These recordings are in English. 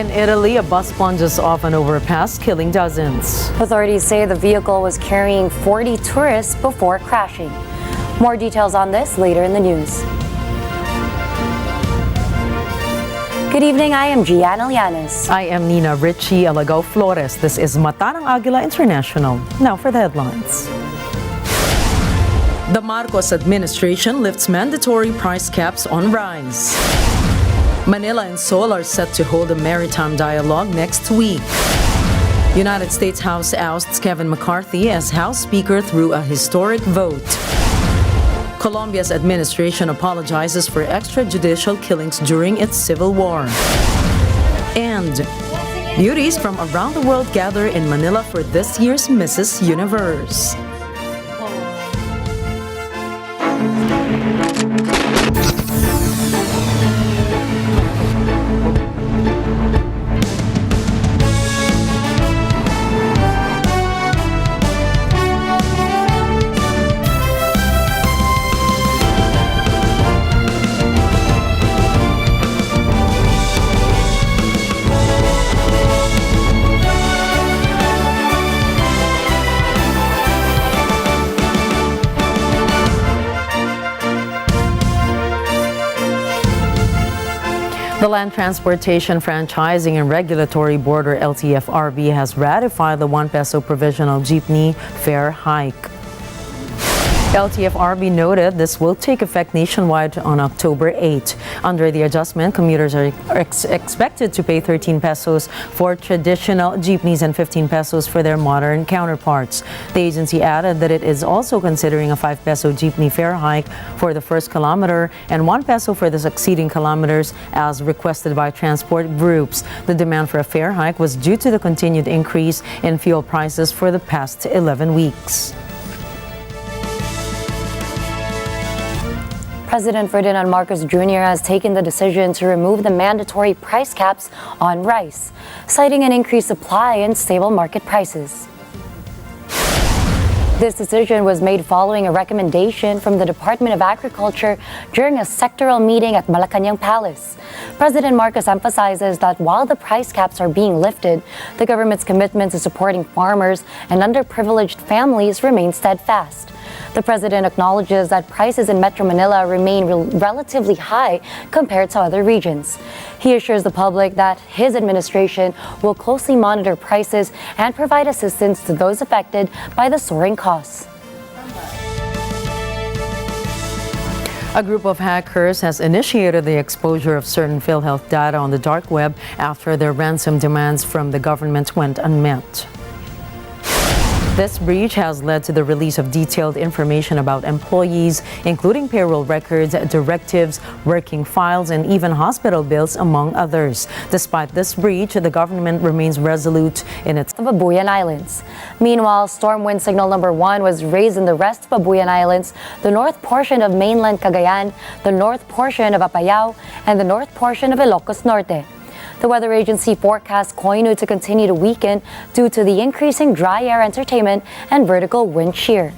In Italy, a bus plunges off an overpass, killing dozens. Authorities say the vehicle was carrying 40 tourists before crashing. More details on this later in the news. Good evening, I am Gianna Llanes. I am Nina Richie Alagao Flores. This is Mata ng Agila International. Now for the headlines. The Marcos administration lifts mandatory price caps on rice. Manila and Seoul are set to hold a maritime dialogue next week. United States House ousts Kevin McCarthy as House Speaker through a historic vote. Colombia's administration apologizes for extrajudicial killings during its civil war. And beauties from around the world gather in Manila for this year's Mrs. Universe. The Land Transportation Franchising and Regulatory Board, or LTFRB, has ratified the 1 peso provisional jeepney fare hike. LTFRB noted this will take effect nationwide on October 8. Under the adjustment, commuters are expected to pay 13 pesos for traditional jeepneys and 15 pesos for their modern counterparts. The agency added that it is also considering a 5 peso jeepney fare hike for the first kilometer and 1 peso for the succeeding kilometers as requested by transport groups. The demand for a fare hike was due to the continued increase in fuel prices for the past 11 weeks. President Ferdinand Marcos Jr. has taken the decision to remove the mandatory price caps on rice, citing an increased supply and stable market prices. This decision was made following a recommendation from the Department of Agriculture during a sectoral meeting at Malacanang Palace. President Marcos emphasizes that while the price caps are being lifted, the government's commitment to supporting farmers and underprivileged families remains steadfast. The president acknowledges that prices in Metro Manila remain relatively high compared to other regions. He assures the public that his administration will closely monitor prices and provide assistance to those affected by the soaring costs. A group of hackers has initiated the exposure of certain PhilHealth data on the dark web after their ransom demands from the government went unmet. This breach has led to the release of detailed information about employees, including payroll records, directives, working files, and even hospital bills, among others. Despite this breach, the government remains resolute in its Babuyan Islands. Meanwhile, storm wind signal number 1 was raised in the rest of Babuyan Islands, the north portion of mainland Cagayan, the north portion of Apayao, and the north portion of Ilocos Norte. The weather agency forecasts Koinu to continue to weaken due to the increasing dry air entertainment and vertical wind shear.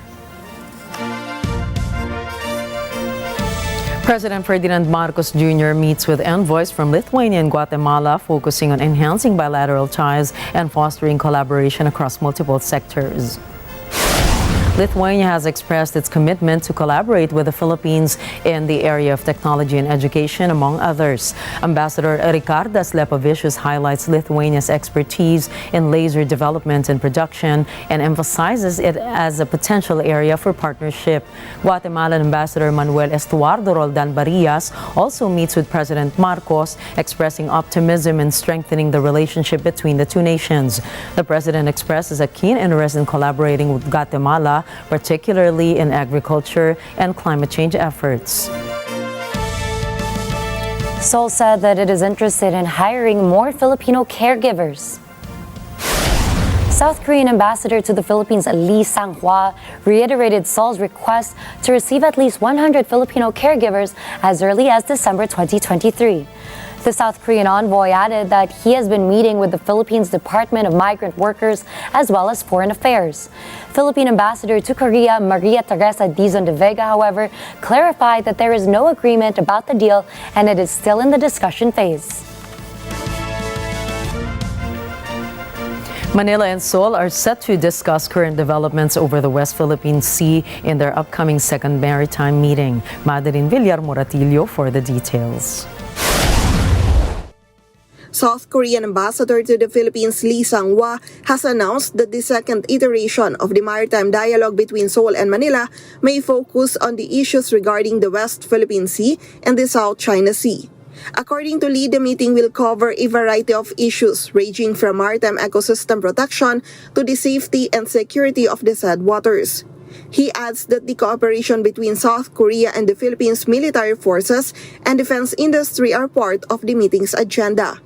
President Ferdinand Marcos Jr. meets with envoys from Lithuania and Guatemala, focusing on enhancing bilateral ties and fostering collaboration across multiple sectors. Lithuania has expressed its commitment to collaborate with the Philippines in the area of technology and education, among others. Ambassador Ricardas Lepovicius highlights Lithuania's expertise in laser development and production and emphasizes it as a potential area for partnership. Guatemalan Ambassador Manuel Estuardo Roldan Barillas also meets with President Marcos, expressing optimism in strengthening the relationship between the two nations. The president expresses a keen interest in collaborating with Guatemala, particularly in agriculture and climate change efforts. Seoul said that it is interested in hiring more Filipino caregivers. South Korean ambassador to the Philippines, Lee Sang-hwa, reiterated Seoul's request to receive at least 100 Filipino caregivers as early as December 2023. The South Korean envoy added that he has been meeting with the Philippines Department of Migrant Workers as well as Foreign Affairs. Philippine Ambassador to Korea, Maria Teresa Dizon de Vega, however, clarified that there is no agreement about the deal and it is still in the discussion phase. Manila and Seoul are set to discuss current developments over the West Philippine Sea in their upcoming second maritime meeting. Madeline Villar-Moratillo for the details. South Korean ambassador to the Philippines Lee Sang-hwa has announced that the second iteration of the maritime dialogue between Seoul and Manila may focus on the issues regarding the West Philippine Sea and the South China Sea. According to Lee, the meeting will cover a variety of issues ranging from maritime ecosystem protection to the safety and security of the said waters. He adds that the cooperation between South Korea and the Philippines military forces and defense industry are part of the meeting's agenda.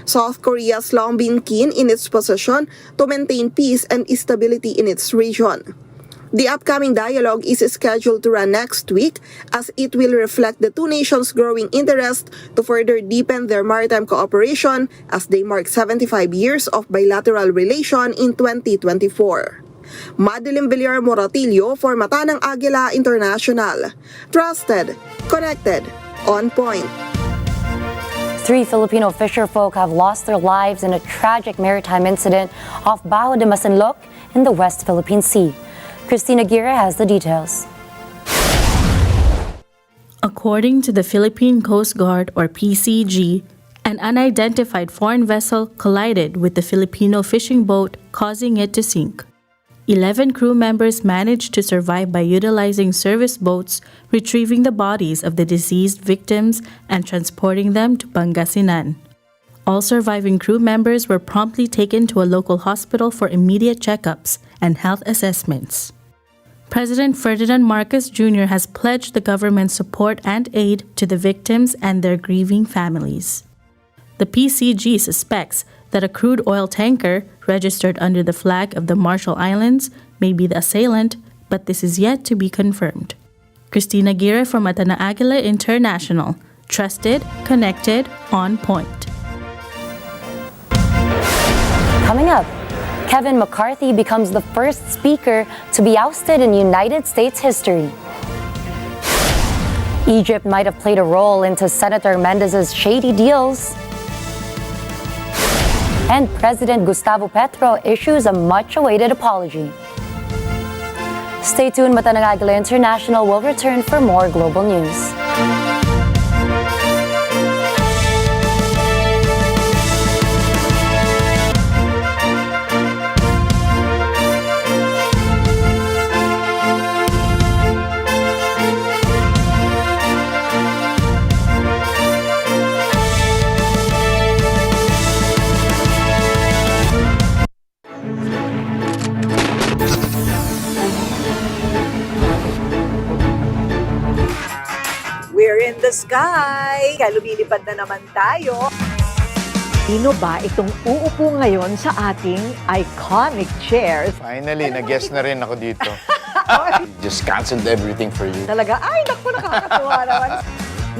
South Korea has long been keen in its position to maintain peace and stability in its region. The upcoming dialogue is scheduled to run next week as it will reflect the two nations' growing interest to further deepen their maritime cooperation as they mark 75 years of bilateral relation in 2024. Madeline Villar-Moratillo for Mata ng Agila International. Trusted, connected, on point. 3 Filipino fisherfolk have lost their lives in a tragic maritime incident off Bajo de Masinloc in the West Philippine Sea. Christina Gira has the details. According to the Philippine Coast Guard, or PCG, an unidentified foreign vessel collided with the Filipino fishing boat, causing it to sink. 11 crew members managed to survive by utilizing service boats, retrieving the bodies of the deceased victims and transporting them to Pangasinan. All surviving crew members were promptly taken to a local hospital for immediate checkups and health assessments. President Ferdinand Marcos Jr. has pledged the government's support and aid to the victims and their grieving families. The PCG suspects that a crude oil tanker registered under the flag of the Marshall Islands may be the assailant, but this is yet to be confirmed. Christina Gira from Mata ng Agila International. Trusted, connected, on point. Coming up, Kevin McCarthy becomes the first speaker to be ousted in United States history. Egypt might have played a role into Senator Menendez's shady deals. And President Gustavo Petro issues a much-awaited apology. Stay tuned, Mata ng Agila International will return for more global news. We're in the sky! Kaya lumilipad na naman tayo. Sino ba itong uupo ngayon sa ating iconic chairs? Finally, nag-guess na rin ako dito. Just canceled everything for you. Talaga, ay naku, nakakatuwa naman.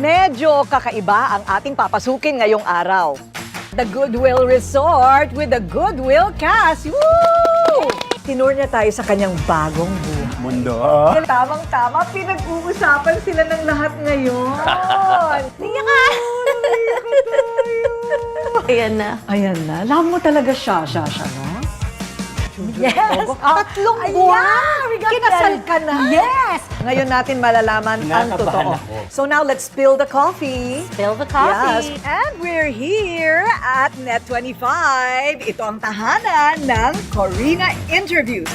Medyo kakaiba ang ating papasukin ngayong araw. The Goodwill Resort with the Goodwill Cast. Woo! Tinur niya tayo sa kanyang bagong buhay. Mundo. Tamang-tama, pinag-uusapan sila ng lahat ngayon. Tingnan ka! Ayan na. Ayan na. Alam mo talaga siya, no? Yes! Tatlong Ayan! buwan! Kinasal ka na! Yes! Ngayon natin malalaman ang totoo. So now, let's spill the coffee. Spill the coffee. Yes. And we're here at Net25. Ito ang tahanan ng Corina Interviews.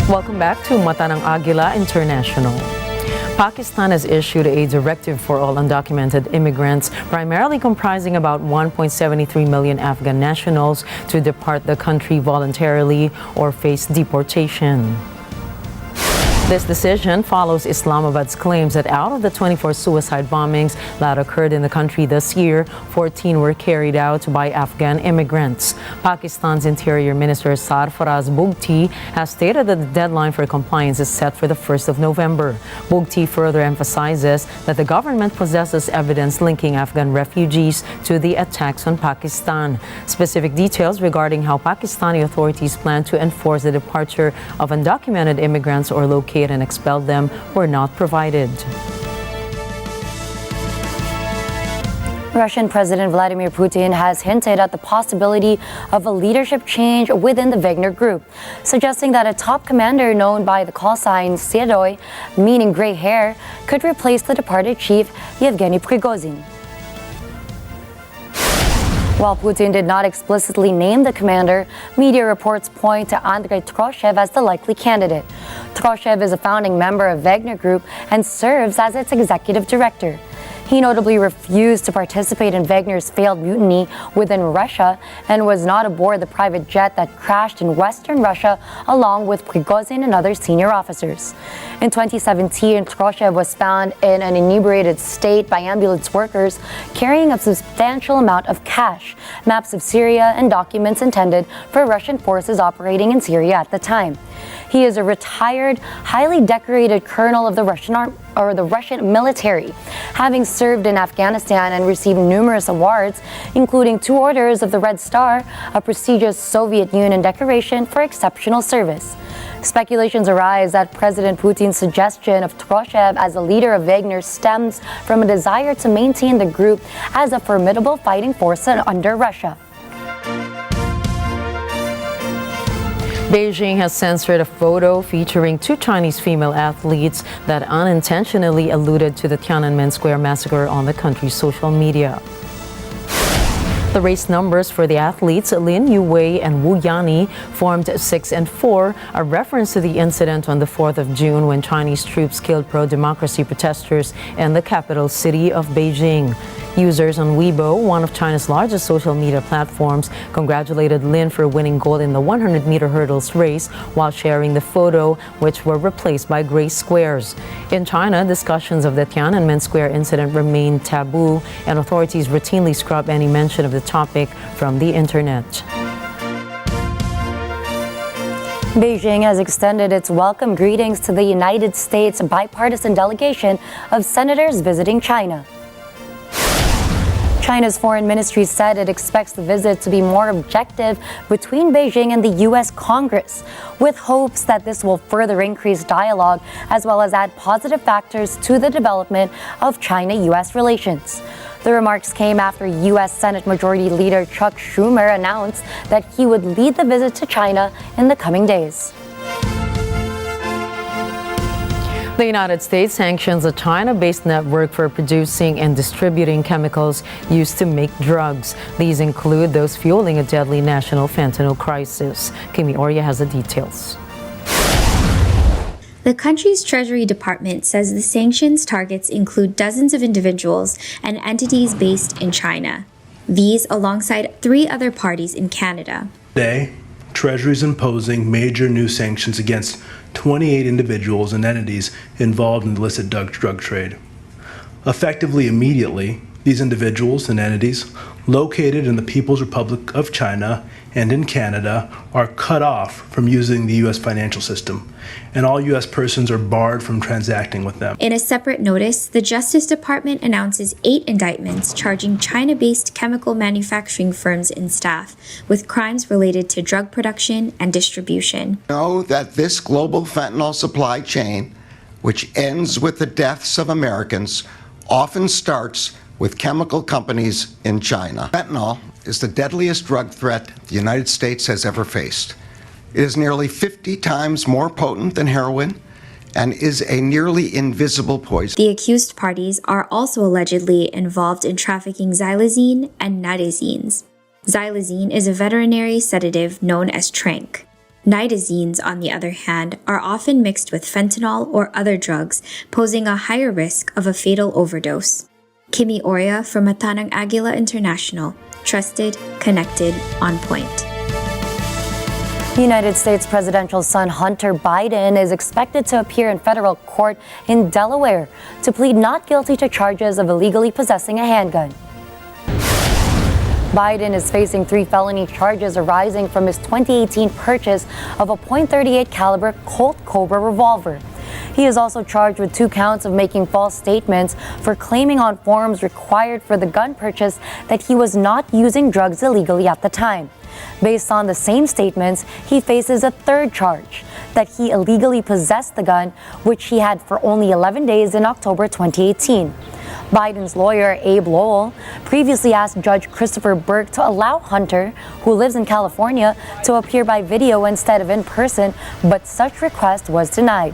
Welcome back to Mata ng Agila International. Pakistan has issued a directive for all undocumented immigrants, primarily comprising about 1.73 million Afghan nationals, to depart the country voluntarily or face deportation. This decision follows Islamabad's claims that out of the 24 suicide bombings that occurred in the country this year, 14 were carried out by Afghan immigrants. Pakistan's Interior Minister Sarfaraz Bugti has stated that the deadline for compliance is set for the 1st of November. Bugti further emphasizes that the government possesses evidence linking Afghan refugees to the attacks on Pakistan. Specific details regarding how Pakistani authorities plan to enforce the departure of undocumented immigrants or locate and expel them were not provided. Russian President Vladimir Putin has hinted at the possibility of a leadership change within the Wagner group, suggesting that a top commander known by the call sign Sedoy, meaning gray hair, could replace the departed chief Yevgeny Prigozhin. While Putin did not explicitly name the commander, media reports point to Endrey Troshev as the likely candidate. Troshev is a founding member of Wagner Group and serves as its executive director. He notably refused to participate in Wagner's failed mutiny within Russia and was not aboard the private jet that crashed in Western Russia along with Prigozhin and other senior officers. In 2017, Troshev was found in an inebriated state by ambulance workers carrying a substantial amount of cash, maps of Syria, and documents intended for Russian forces operating in Syria at the time. He is a retired, highly decorated colonel of the Russian military, having served in Afghanistan and received numerous awards, including 2 orders of the Red Star, a prestigious Soviet Union decoration for exceptional service. Speculations arise that President Putin's suggestion of Troshev as a leader of Wagner stems from a desire to maintain the group as a formidable fighting force under Russia. Beijing has censored a photo featuring 2 Chinese female athletes that unintentionally alluded to the Tiananmen Square massacre on the country's social media. The race numbers for the athletes, Lin Yuwei and Wu Yani, formed 6 and 4, a reference to the incident on the 4th of June when Chinese troops killed pro-democracy protesters in the capital city of Beijing. Users on Weibo, one of China's largest social media platforms, congratulated Lin for winning gold in the 100-meter hurdles race while sharing the photo, which were replaced by gray squares. In China, discussions of the Tiananmen Square incident remain taboo, and authorities routinely scrub any mention of the topic from the internet. Beijing has extended its welcome greetings to the United States bipartisan delegation of senators visiting China. China's foreign ministry said it expects the visit to be more objective between Beijing and the U.S. Congress, with hopes that this will further increase dialogue as well as add positive factors to the development of China-U.S. relations. The remarks came after U.S. Senate Majority Leader Chuck Schumer announced that he would lead the visit to China in the coming days. The United States sanctions a China-based network for producing and distributing chemicals used to make drugs. These include those fueling a deadly national fentanyl crisis. Kimi Orya has the details. The country's Treasury Department says the sanctions targets include dozens of individuals and entities based in China. These alongside 3 other parties in Canada. Today, Treasury is imposing major new sanctions against 28 individuals and entities involved in the illicit drug trade. Effectively immediately, these individuals and entities located in the People's Republic of China and in Canada are cut off from using the U.S. financial system, and all U.S. persons are barred from transacting with them. In a separate notice, the Justice Department announces 8 indictments charging China-based chemical manufacturing firms and staff with crimes related to drug production and distribution. Know that this global fentanyl supply chain, which ends with the deaths of Americans, often starts with chemical companies in China. Fentanyl is the deadliest drug threat the United States has ever faced. It is nearly 50 times more potent than heroin and is a nearly invisible poison. The accused parties are also allegedly involved in trafficking xylazine and nitazenes. Xylazine is a veterinary sedative known as tranq. Nitazenes, on the other hand, are often mixed with fentanyl or other drugs, posing a higher risk of a fatal overdose. Kimi Orya from Matanang Agila International. Trusted, connected, on point. United States presidential son Hunter Biden is expected to appear in federal court in Delaware to plead not guilty to charges of illegally possessing a handgun. Biden is facing 3 felony charges arising from his 2018 purchase of a .38 caliber Colt Cobra revolver. He is also charged with 2 counts of making false statements for claiming on forms required for the gun purchase that he was not using drugs illegally at the time. Based on the same statements, he faces a 3rd charge, that he illegally possessed the gun, which he had for only 11 days in October 2018. Biden's lawyer, Abe Lowell, previously asked Judge Christopher Burke to allow Hunter, who lives in California, to appear by video instead of in person, but such request was denied.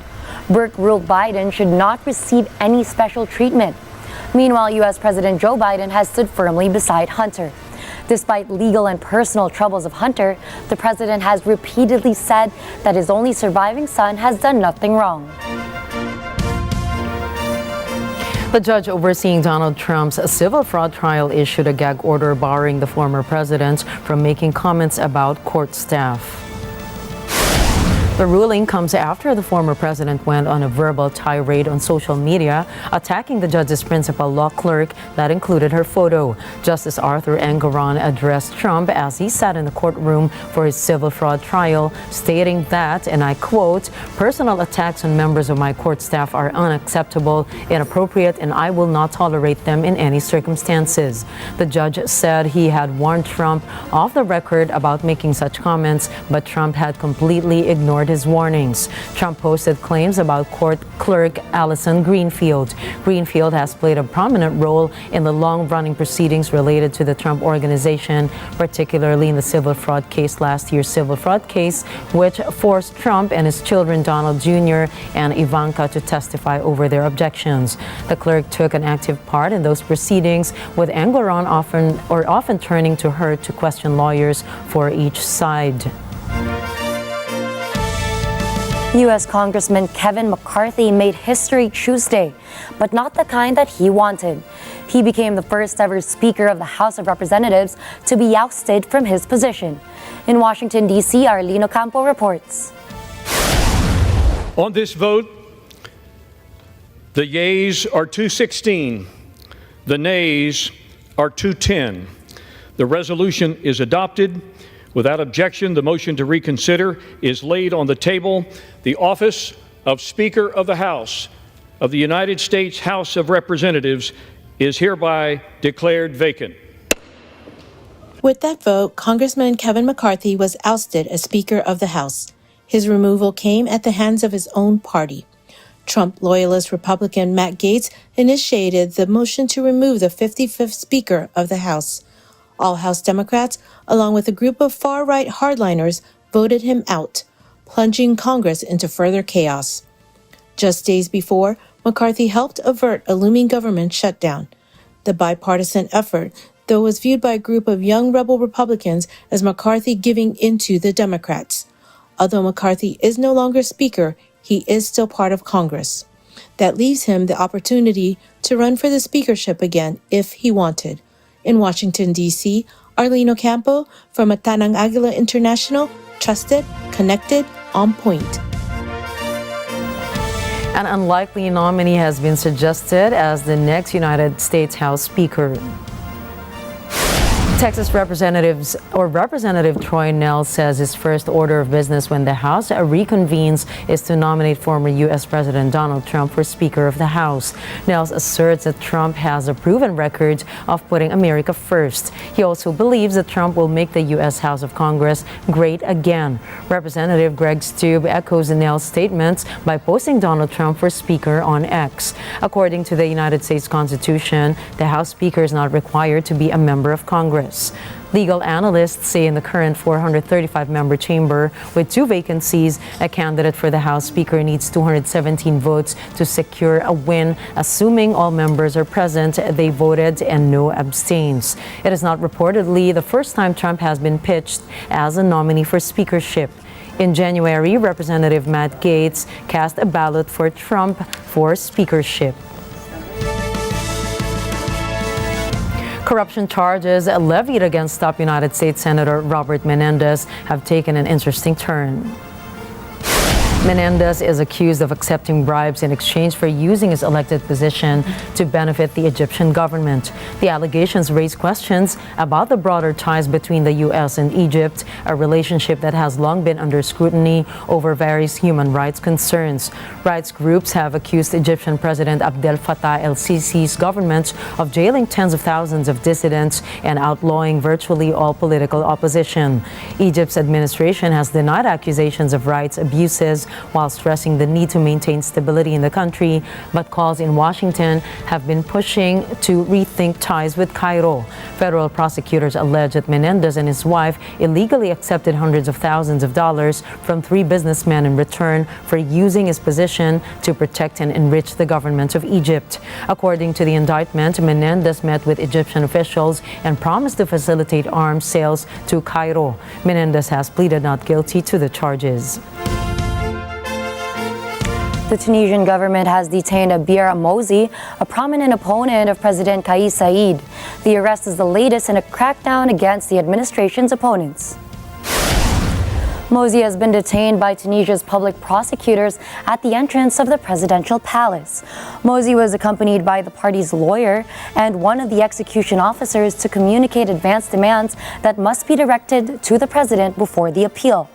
Burke ruled Biden should not receive any special treatment. Meanwhile, U.S. President Joe Biden has stood firmly beside Hunter. Despite legal and personal troubles of Hunter, the president has repeatedly said that his only surviving son has done nothing wrong. The judge overseeing Donald Trump's civil fraud trial issued a gag order barring the former president from making comments about court staff. The ruling comes after the former president went on a verbal tirade on social media, attacking the judge's principal law clerk that included her photo. Justice Arthur Engoron addressed Trump as he sat in the courtroom for his civil fraud trial, stating that, and I quote, "Personal attacks on members of my court staff are unacceptable, inappropriate, and I will not tolerate them in any circumstances." The judge said he had warned Trump off the record about making such comments, but Trump had completely ignored his warnings. Trump posted claims about court clerk Allison Greenfield. Greenfield has played a prominent role in the long-running proceedings related to the Trump organization, particularly in the civil fraud case, last year's civil fraud case, which forced Trump and his children Donald Jr. and Ivanka to testify over their objections. The clerk took an active part in those proceedings, with Engoron often turning to her to question lawyers for each side. U.S. Congressman Kevin McCarthy made history Tuesday, but not the kind that he wanted. He became the first ever Speaker of the House of Representatives to be ousted from his position. In Washington, D.C., Arlene Ocampo reports. On this vote, the yeas are 216, the nays are 210. The resolution is adopted. Without objection, the motion to reconsider is laid on the table. The office of Speaker of the House of the United States House of Representatives is hereby declared vacant. With that vote, Congressman Kevin McCarthy was ousted as Speaker of the House. His removal came at the hands of his own party. Trump loyalist Republican Matt Gaetz initiated the motion to remove the 55th Speaker of the House. All House Democrats, along with a group of far-right hardliners, voted him out, plunging Congress into further chaos. Just days before, McCarthy helped avert a looming government shutdown. The bipartisan effort, though, was viewed by a group of young rebel Republicans as McCarthy giving into the Democrats. Although McCarthy is no longer Speaker, he is still part of Congress. That leaves him the opportunity to run for the speakership again if he wanted. In Washington, D.C., Arlene Ocampo from Atanang Agila International, trusted, connected, on point. An unlikely nominee has been suggested as the next United States House Speaker. Texas Representative Troy Nell says his first order of business when the House reconvenes is to nominate former U.S. President Donald Trump for Speaker of the House. Nell asserts that Trump has a proven record of putting America first. He also believes that Trump will make the U.S. House of Congress great again. Representative Greg Steube echoes Nell's statements by posting Donald Trump for Speaker on X. According to the United States Constitution, the House Speaker is not required to be a member of Congress. Legal analysts say in the current 435-member chamber with 2 vacancies, a candidate for the House Speaker needs 217 votes to secure a win. Assuming all members are present, they voted and no abstains. It is not reportedly the first time Trump has been pitched as a nominee for speakership. In January, Representative Matt Gaetz cast a ballot for Trump for speakership. Corruption charges levied against top United States Senator Robert Menendez have taken an interesting turn. Menendez is accused of accepting bribes in exchange for using his elected position to benefit the Egyptian government. The allegations raise questions about the broader ties between the U.S. and Egypt, a relationship that has long been under scrutiny over various human rights concerns. Rights groups have accused Egyptian President Abdel Fattah el-Sisi's government of jailing tens of thousands of dissidents and outlawing virtually all political opposition. Egypt's administration has denied accusations of rights abuses, while stressing the need to maintain stability in the country, but calls in Washington have been pushing to rethink ties with Cairo. Federal prosecutors allege that Menendez and his wife illegally accepted hundreds of thousands of dollars from 3 businessmen in return for using his position to protect and enrich the government of Egypt. According to the indictment, Menendez met with Egyptian officials and promised to facilitate arms sales to Cairo. Menendez has pleaded not guilty to the charges. The Tunisian government has detained Abir Mouzi, a prominent opponent of President Kais Saied. The arrest is the latest in a crackdown against the administration's opponents. Mouzi has been detained by Tunisia's public prosecutors at the entrance of the presidential palace. Mouzi was accompanied by the party's lawyer and one of the execution officers to communicate advance demands that must be directed to the president before the appeal.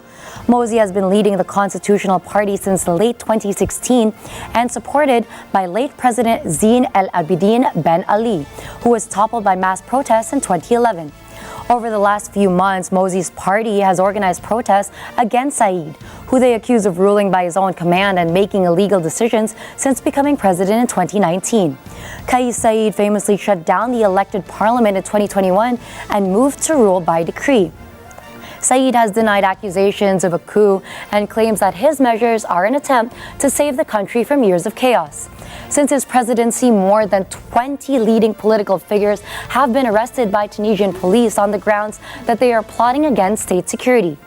Mouzi has been leading the Constitutional Party since late 2016 and supported by late President Zine El Abidine Ben Ali, who was toppled by mass protests in 2011. Over the last few months, Mouzi's party has organized protests against Saied, who they accuse of ruling by his own command and making illegal decisions since becoming president in 2019. Kais Saied famously shut down the elected parliament in 2021 and moved to rule by decree. Saied has denied accusations of a coup and claims that his measures are an attempt to save the country from years of chaos. Since his presidency, more than 20 leading political figures have been arrested by Tunisian police on the grounds that they are plotting against state security.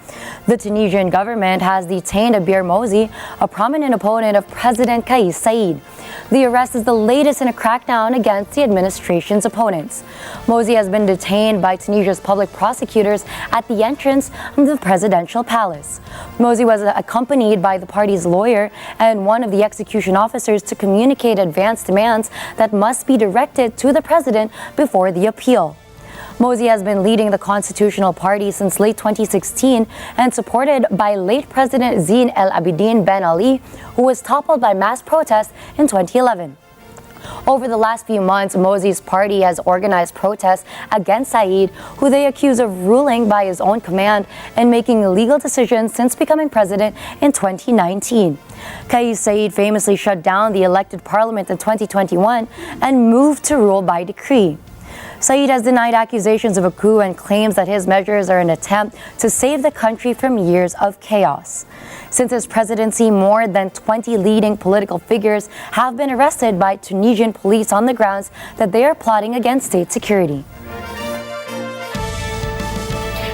The Tunisian government has detained Abir Mouzi, a prominent opponent of President Kais Saied. The arrest is the latest in a crackdown against the administration's opponents. Mouzi has been detained by Tunisia's public prosecutors at the entrance of the presidential palace. Mouzi was accompanied by the party's lawyer and one of the execution officers to communicate advance demands that must be directed to the president before the appeal. Mouzi has been leading the Constitutional Party since late 2016 and supported by late President Zine El Abidine Ben Ali, who was toppled by mass protests in 2011. Over the last few months, Mouzi's party has organized protests against Saied, who they accuse of ruling by his own command and making illegal decisions since becoming president in 2019. Kais Saied famously shut down the elected parliament in 2021 and moved to rule by decree. Saied has denied accusations of a coup and claims that his measures are an attempt to save the country from years of chaos. Since his presidency, more than 20 leading political figures have been arrested by Tunisian police on the grounds that they are plotting against state security.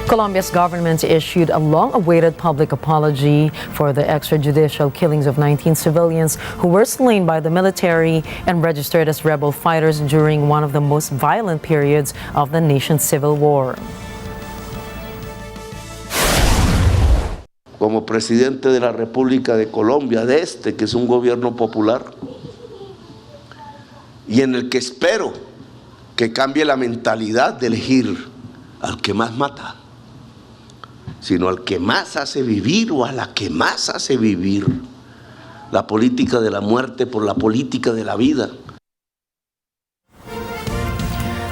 Colombia's government issued a long-awaited public apology for the extrajudicial killings of 19 civilians who were slain by the military and registered as rebel fighters during one of the most violent periods of the nation's civil war. Como presidente de la República de Colombia, que es un gobierno popular, y en el que espero que cambie la mentalidad de elegir al que más mata, sino al que más hace vivir o a la que más hace vivir. La política de la muerte por la política de la vida.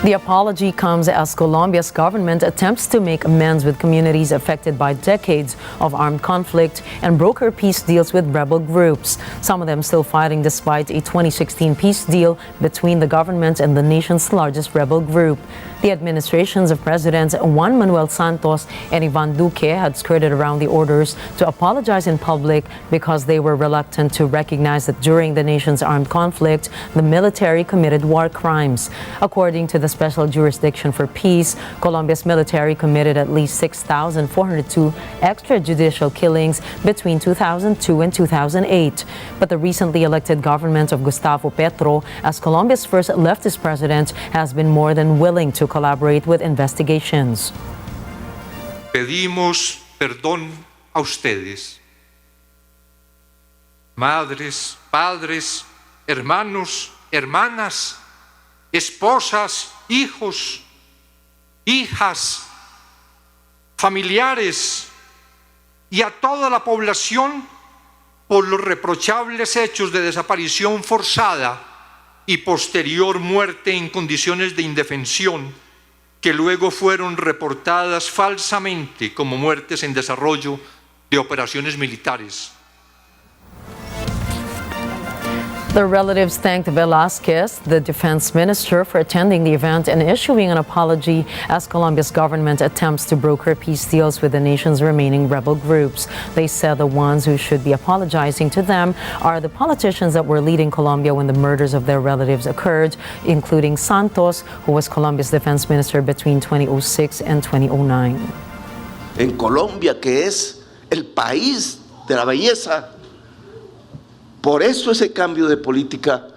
The apology comes as Colombia's government attempts to make amends with communities affected by decades of armed conflict and broker peace deals with rebel groups, some of them still fighting despite a 2016 peace deal between the government and the nation's largest rebel group. The administrations of Presidents Juan Manuel Santos and Ivan Duque had skirted around the orders to apologize in public because they were reluctant to recognize that during the nation's armed conflict, the military committed war crimes. According to the Special Jurisdiction for Peace, Colombia's military committed at least 6,402 extrajudicial killings between 2002 and 2008. But the recently elected government of Gustavo Petro, as Colombia's first leftist president, has been more than willing to collaborate with investigations. Pedimos perdón a ustedes, madres, padres, hermanos, hermanas, esposas, hijos, hijas, familiares y a toda la población por los reprochables hechos de desaparición forzada y posterior muerte en condiciones de indefensión que luego fueron reportadas falsamente como muertes en desarrollo de operaciones militares. The relatives thanked Velázquez, the defense minister, for attending the event and issuing an apology as Colombia's government attempts to broker peace deals with the nation's remaining rebel groups. They said the ones who should be apologizing to them are the politicians that were leading Colombia when the murders of their relatives occurred, including Santos, who was Colombia's defense minister between 2006 and 2009. En Colombia, que es el país de la belleza. Por eso ese cambio de política,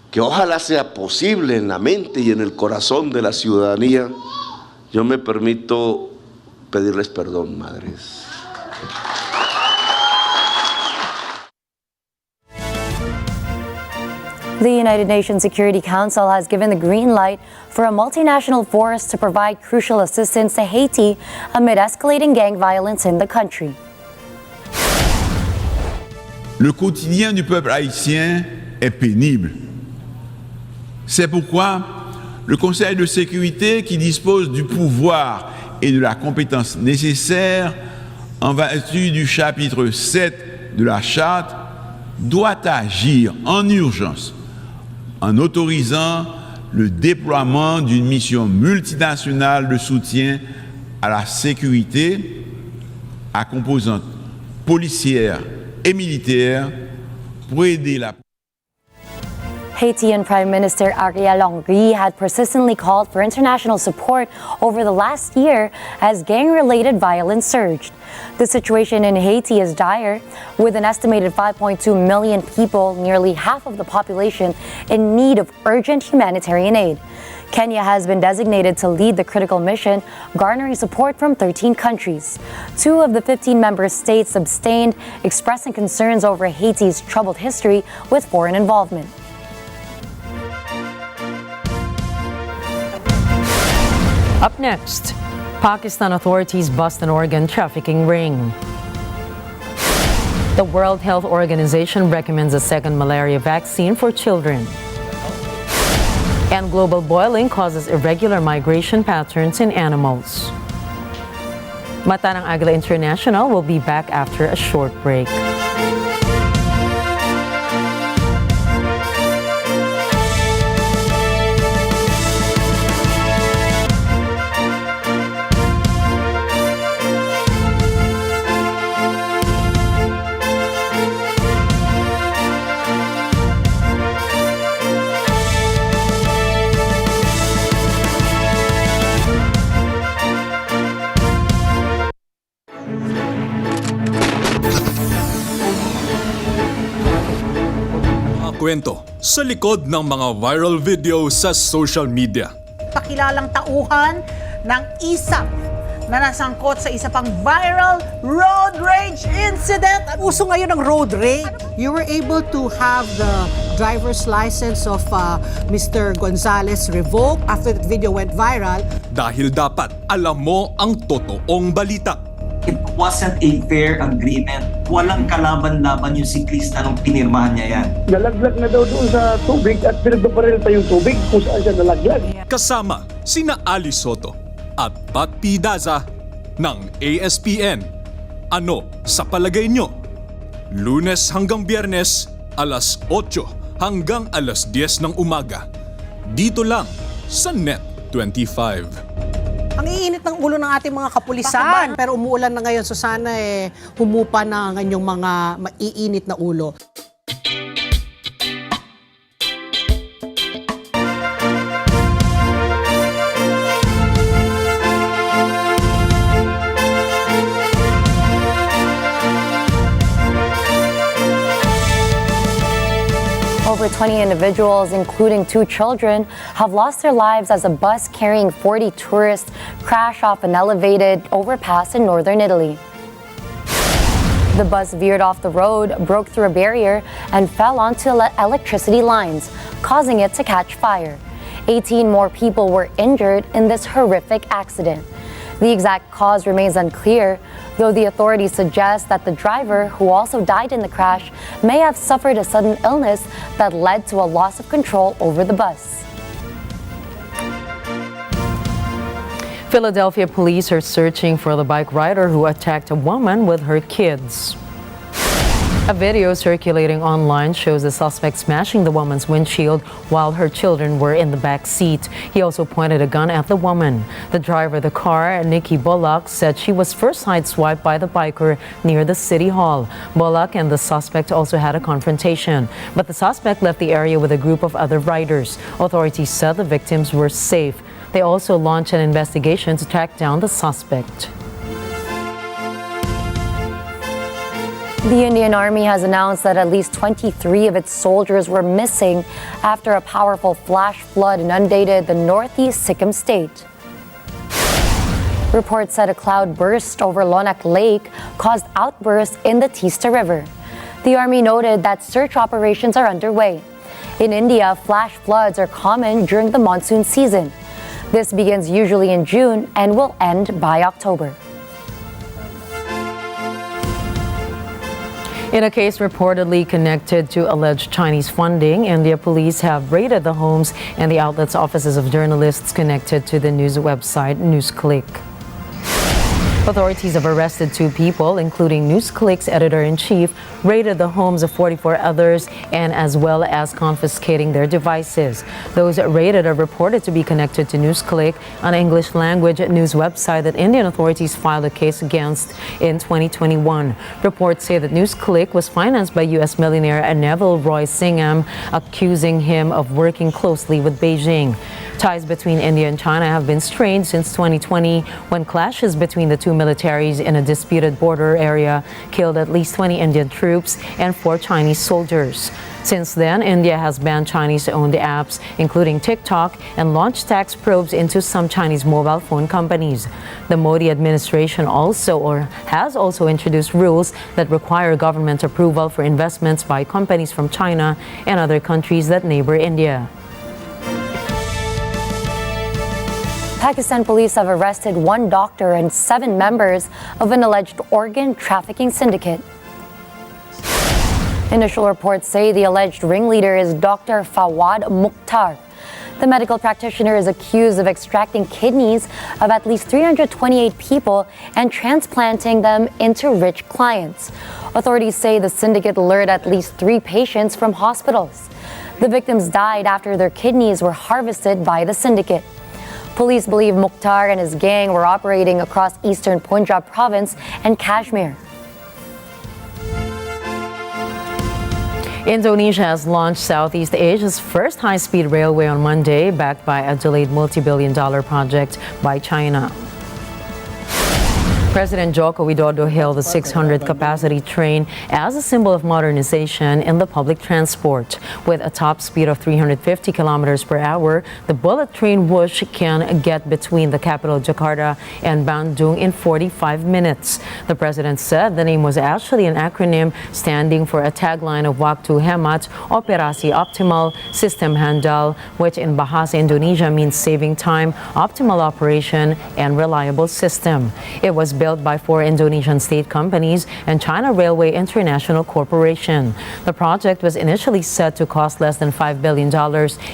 que ojalá sea posible en la mente y en el corazón de la ciudadanía, yo me permito pedirles perdón, madres. The United Nations Security Council has given the green light for a multinational force to provide crucial assistance to Haiti amid escalating gang violence in the country. Le quotidien du peuple haïtien est pénible. C'est pourquoi le Conseil de sécurité, qui dispose du pouvoir et de la compétence nécessaires en vertu du chapitre 7 de la Charte, doit agir en urgence en autorisant le déploiement d'une mission multinationale de soutien à la sécurité à composante policière et militaire pour aider la Haitian Prime Minister Ariel Henry had persistently called for international support over the last year as gang-related violence surged. The situation in Haiti is dire, with an estimated 5.2 million people, nearly half of the population, in need of urgent humanitarian aid. Kenya has been designated to lead the critical mission, garnering support from 13 countries. 2 of the 15 member states abstained, expressing concerns over Haiti's troubled history with foreign involvement. Up next, Pakistan authorities bust an organ trafficking ring. The World Health Organization recommends a second malaria vaccine for children. And global boiling causes irregular migration patterns in animals. Mata ng Agila International will be back after a short break. Kwento sa likod ng mga viral video sa social media. Pakilalang tauhan ng ISAP na nasangkot sa isa pang viral road rage incident. Uso ngayon ang road rage. You were able to have the driver's license of Mr. Gonzalez revoked after that video went viral. Dahil dapat alam mo ang totoong balita. It wasn't a fair agreement. Walang kalaban-laban yung siklista nung pinirmahan niya yan. Nalaglag na daw doon sa tubig at pinagbabaril pa yung tubig kung saan siya nalaglag. Kasama sina Ali Soto at Pat P. Daza ng ASPN. Ano sa palagay nyo? Lunes hanggang Biyernes, alas 8 hanggang alas 10 ng umaga. Dito lang sa Net 25. Ang iinit ng ulo ng ating mga kapulisan. Pero umuulan na ngayon, so sana humupa na ang inyong mga maiinit na ulo. Over 20 individuals, including 2 children, have lost their lives as a bus carrying 40 tourists crashed off an elevated overpass in northern Italy. The bus veered off the road, broke through a barrier, and fell onto electricity lines, causing it to catch fire. 18 more people were injured in this horrific accident. The exact cause remains unclear, though the authorities suggest that the driver, who also died in the crash, may have suffered a sudden illness that led to a loss of control over the bus. Philadelphia police are searching for the bike rider who attacked a woman with her kids. A video circulating online shows the suspect smashing the woman's windshield while her children were in the back seat. He also pointed a gun at the woman. The driver of the car, Nikki Bullock, said she was first sideswiped by the biker near the city hall. Bullock and the suspect also had a confrontation, but the suspect left the area with a group of other riders. Authorities said the victims were safe. They also launched an investigation to track down the suspect. The Indian Army has announced that at least 23 of its soldiers were missing after a powerful flash flood inundated the northeast Sikkim state. Reports said a cloud burst over Lonak Lake caused outbursts in the Teesta River. The Army noted that search operations are underway. In India, flash floods are common during the monsoon season. This begins usually in June and will end by October. In a case reportedly connected to alleged Chinese funding, India police have raided the homes and the outlets' offices of journalists connected to the news website NewsClick. Authorities have arrested 2 people, including NewsClick's editor-in-chief, raided the homes of 44 others, and as well as confiscating their devices. Those raided are reported to be connected to NewsClick, an English-language news website that Indian authorities filed a case against in 2021. Reports say that NewsClick was financed by U.S. millionaire Neville Roy Singham, accusing him of working closely with Beijing. Ties between India and China have been strained since 2020, when clashes between the 2 militaries in a disputed border area killed at least 20 Indian troops and 4 Chinese soldiers. Since then, India has banned Chinese-owned apps, including TikTok, and launched tax probes into some Chinese mobile phone companies. The Modi administration has also introduced rules that require government approval for investments by companies from China and other countries that neighbor India. Pakistan police have arrested 1 doctor and 7 members of an alleged organ trafficking syndicate. Initial reports say the alleged ringleader is Dr. Fawad Mukhtar. The medical practitioner is accused of extracting kidneys of at least 328 people and transplanting them into rich clients. Authorities say the syndicate lured at least 3 patients from hospitals. The victims died after their kidneys were harvested by the syndicate. Police believe Mukhtar and his gang were operating across eastern Punjab province and Kashmir. Indonesia has launched Southeast Asia's first high-speed railway on Monday, backed by a delayed multi-billion-dollar project by China. President Joko Widodo hailed the 600-capacity train as a symbol of modernization in the public transport. With a top speed of 350 kilometers per hour, the bullet train Whoosh can get between the capital Jakarta and Bandung in 45 minutes. The president said the name was actually an acronym standing for a tagline of Waktu Hemat, Operasi Optimal, Sistem Handal, which in Bahasa Indonesia means saving time, optimal operation, and reliable system. It was built by 4 Indonesian state companies and China Railway International Corporation. The project was initially set to cost less than $5 billion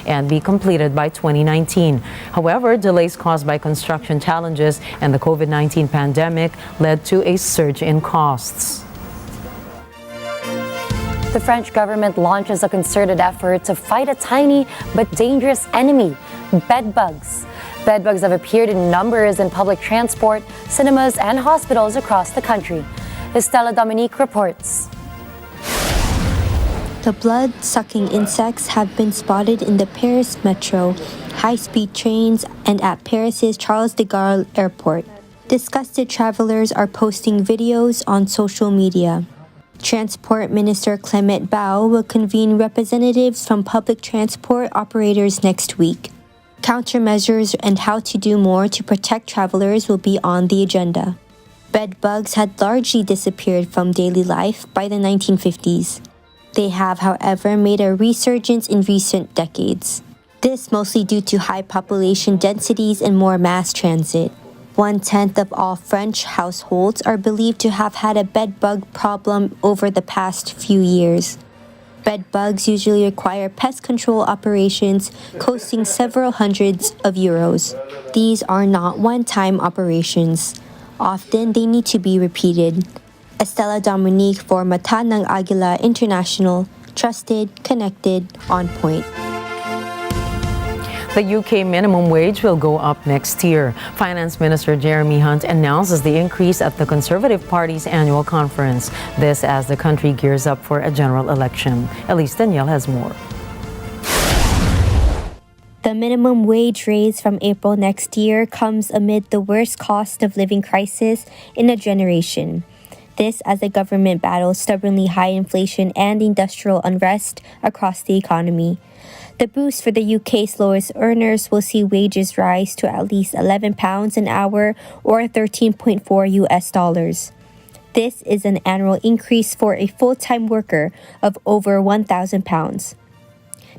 and be completed by 2019. However, delays caused by construction challenges and the COVID-19 pandemic led to a surge in costs. The French government launches a concerted effort to fight a tiny but dangerous enemy, bedbugs. Bedbugs have appeared in numbers in public transport, cinemas, and hospitals across the country. Estela Dominique reports. The blood-sucking insects have been spotted in the Paris metro, high-speed trains, and at Paris's Charles de Gaulle airport. Disgusted travelers are posting videos on social media. Transport Minister Clement Bao will convene representatives from public transport operators next week. Countermeasures and how to do more to protect travelers will be on the agenda. Bed bugs had largely disappeared from daily life by the 1950s. They have, however, made a resurgence in recent decades. This mostly due to high population densities and more mass transit. 1/10 of all French households are believed to have had a bed bug problem over the past few years. Bed bugs usually require pest control operations costing several hundreds of euros. These are not one-time operations. Often they need to be repeated. Estela Dominique for Mata ng Agila International, trusted, connected, on point. The UK minimum wage will go up next year. Finance Minister Jeremy Hunt announces the increase at the Conservative Party's annual conference. This as the country gears up for a general election. Elise Danielle has more. The minimum wage raise from April next year comes amid the worst cost of living crisis in a generation. This as the government battles stubbornly high inflation and industrial unrest across the economy. The boost for the UK's lowest earners will see wages rise to at least £11 an hour or $13.4 US. This is an annual increase for a full-time worker of over £1,000.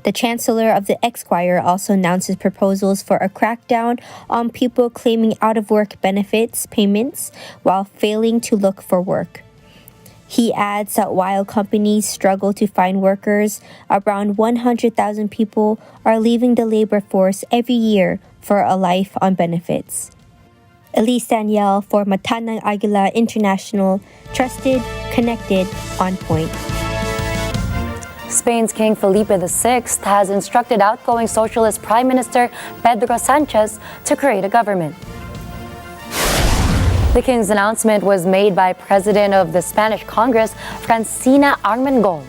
The Chancellor of the Esquire also announces proposals for a crackdown on people claiming out-of-work benefits payments while failing to look for work. He adds that while companies struggle to find workers, around 100,000 people are leaving the labor force every year for a life on benefits. Elise Danielle for Mata ng Agila International, trusted, connected, on point. Spain's King Felipe VI has instructed outgoing Socialist Prime Minister Pedro Sanchez to create a government. The King's announcement was made by President of the Spanish Congress, Francina Armengol.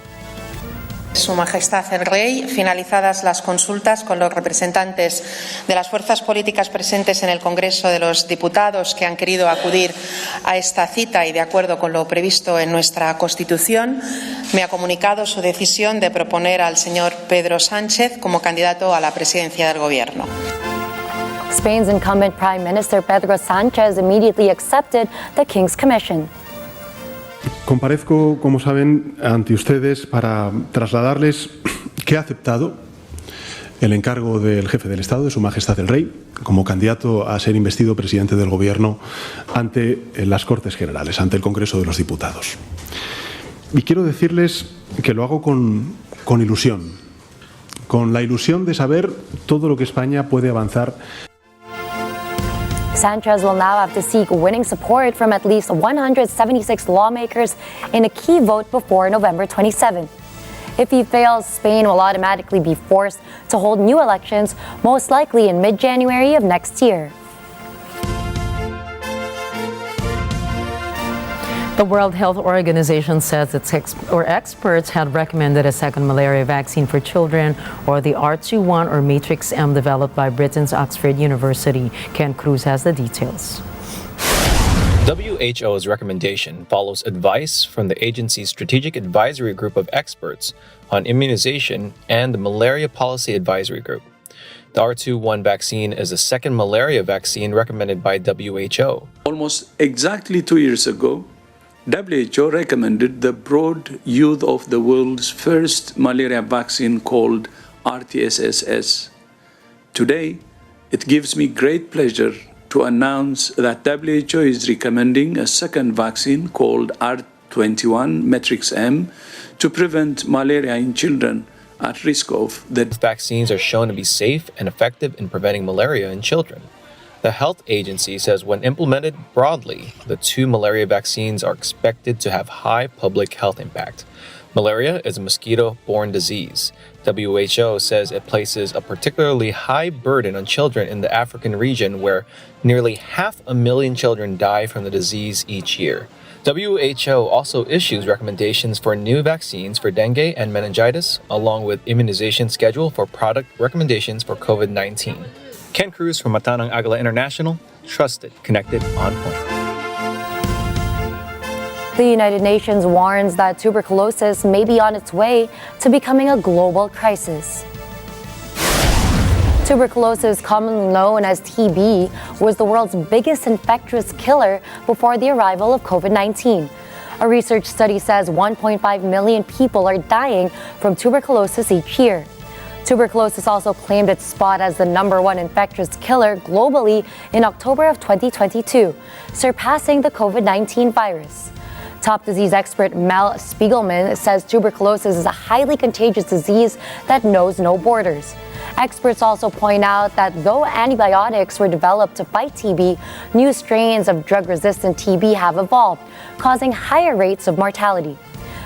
Su Majestad el Rey, finalizadas las consultas con los representantes de las fuerzas políticas presentes en el Congreso de los Diputados que han querido acudir a esta cita y de acuerdo con lo previsto en nuestra Constitución, me ha comunicado su decisión de proponer al señor Pedro Sánchez como candidato a la presidencia del Gobierno. Spain's incumbent Prime Minister Pedro Sánchez immediately accepted the King's commission. Comparezco, como saben, ante ustedes para trasladarles que he aceptado el encargo del jefe del Estado, de Su Majestad el Rey, como candidato a ser investido presidente del Gobierno ante las Cortes Generales, ante el Congreso de los Diputados. Y quiero decirles que lo hago con ilusión, con la ilusión de saber todo lo que España puede avanzar. Sanchez will now have to seek winning support from at least 176 lawmakers in a key vote before November 27. If he fails, Spain will automatically be forced to hold new elections, most likely in mid-January of next year. The World Health Organization says its experts had recommended a second malaria vaccine for children, or the R21 or Matrix M, developed by Britain's Oxford University. Ken Cruz has the details. WHO's recommendation follows advice from the agency's Strategic Advisory Group of Experts on Immunization and the Malaria Policy Advisory Group. The R21 vaccine is the second malaria vaccine recommended by WHO. Almost exactly 2 years ago, WHO recommended the broad use of the world's first malaria vaccine called RTS-SS. Today, it gives me great pleasure to announce that WHO is recommending a second vaccine called R21 Matrix M to prevent malaria in children at risk of the vaccines are shown to be safe and effective in preventing malaria in children. The health agency says when implemented broadly, the two malaria vaccines are expected to have high public health impact. Malaria is a mosquito-borne disease. WHO says it places a particularly high burden on children in the African region, where nearly 500,000 children die from the disease each year. WHO also issues recommendations for new vaccines for dengue and meningitis, along with immunization schedule for product recommendations for COVID-19. Ken Cruz from Mata ng Agila International, trusted, connected, on point. The United Nations warns that tuberculosis may be on its way to becoming a global crisis. Tuberculosis, commonly known as TB, was the world's biggest infectious killer before the arrival of COVID-19. A research study says 1.5 million people are dying from tuberculosis each year. Tuberculosis also claimed its spot as the #1 infectious killer globally in October of 2022, surpassing the COVID-19 virus. Top disease expert Mel Spiegelman says tuberculosis is a highly contagious disease that knows no borders. Experts also point out that though antibiotics were developed to fight TB, new strains of drug-resistant TB have evolved, causing higher rates of mortality.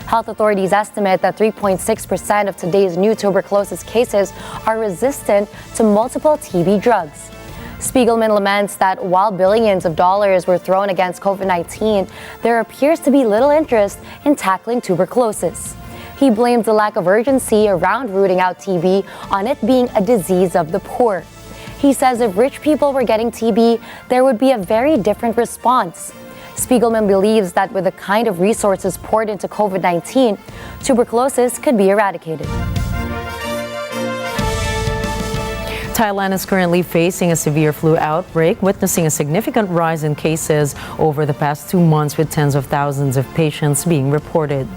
Health authorities estimate that 3.6% of today's new tuberculosis cases are resistant to multiple TB drugs. Spiegelman laments that while billions of dollars were thrown against COVID-19, there appears to be little interest in tackling tuberculosis. He blames the lack of urgency around rooting out TB on it being a disease of the poor. He says if rich people were getting TB, there would be a very different response. Spiegelman believes that with the kind of resources poured into COVID-19, tuberculosis could be eradicated. Thailand is currently facing a severe flu outbreak, witnessing a significant rise in cases over the past 2 months, with tens of thousands of patients being reported.